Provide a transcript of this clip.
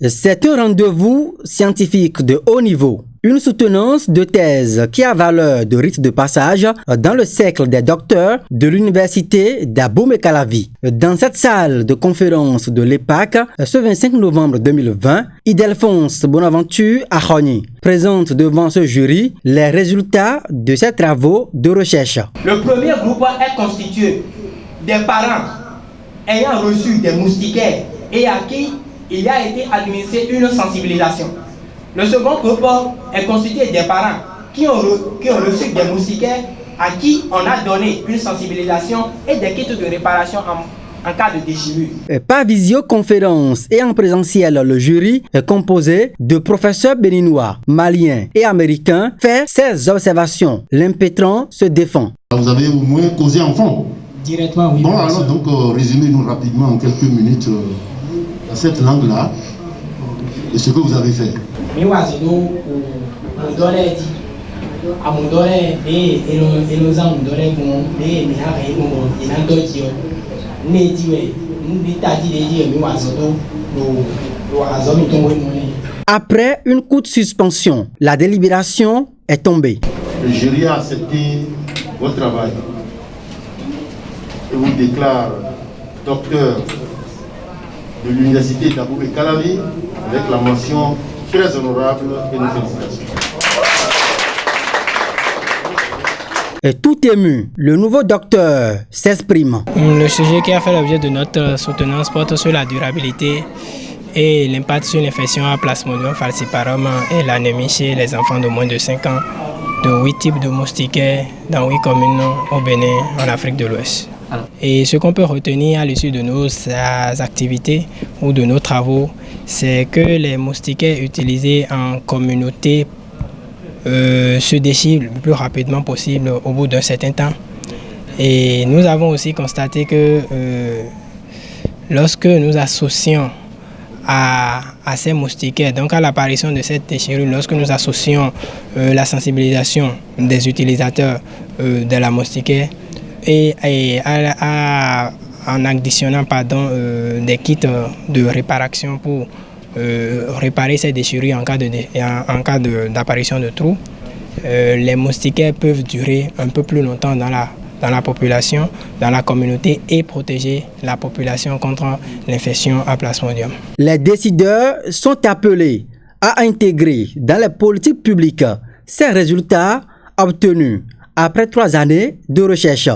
C'est un rendez-vous scientifique de haut niveau. Une soutenance de thèse qui a valeur de rite de passage dans le cercle des docteurs de l'université d'Abomey-Calavi. Dans cette salle de conférence de l'EPAC, ce 25 novembre 2020, Ildefonse Bonaventure Ahoni présente devant ce jury les résultats de ses travaux de recherche. Le premier groupe est constitué des parents ayant reçu des moustiquaires et à qui il a été administré une sensibilisation. Le second groupe est constitué des parents qui ont reçu des moustiquaires à qui on a donné une sensibilisation et des kits de réparation en cas de déchirure. Par visioconférence et en présentiel, le jury est composé de professeurs béninois, maliens et américains fait ses observations. L'impétrant se défend. Vous avez au moins causé en fond. Directement, oui. Bon, alors donc résumez-nous rapidement en quelques minutes cette langue-là et ce que vous avez fait. Après une courte suspension, la délibération est tombée. Le jury a accepté votre travail et vous déclare docteur de l'université d'Abomey-Calavi avec la mention très honorable et nos félicitations. Et tout ému, le nouveau docteur s'exprime. Le sujet qui a fait l'objet de notre soutenance porte sur la durabilité et l'impact sur l'infection à Plasmodium falciparum et l'anémie chez les enfants de moins de 5 ans de 8 types de moustiquaires dans 8 communes au Bénin, en Afrique de l'Ouest. Et ce qu'on peut retenir à l'issue de nos activités ou de nos travaux, c'est que les moustiquaires utilisés en communauté se déchirent le plus rapidement possible au bout d'un certain temps. Et nous avons aussi constaté que lorsque nous associons à ces moustiquaires, donc à l'apparition de cette déchirure, lorsque nous associons la sensibilisation des utilisateurs de la moustiquaire et en additionnant des kits de réparation pour réparer ces déchirures en cas d'apparition de trous, les moustiquaires peuvent durer un peu plus longtemps dans la population, dans la communauté et protéger la population contre l'infection à Plasmodium. Les décideurs sont appelés à intégrer dans les politiques publiques ces résultats obtenus après 3 années de recherche.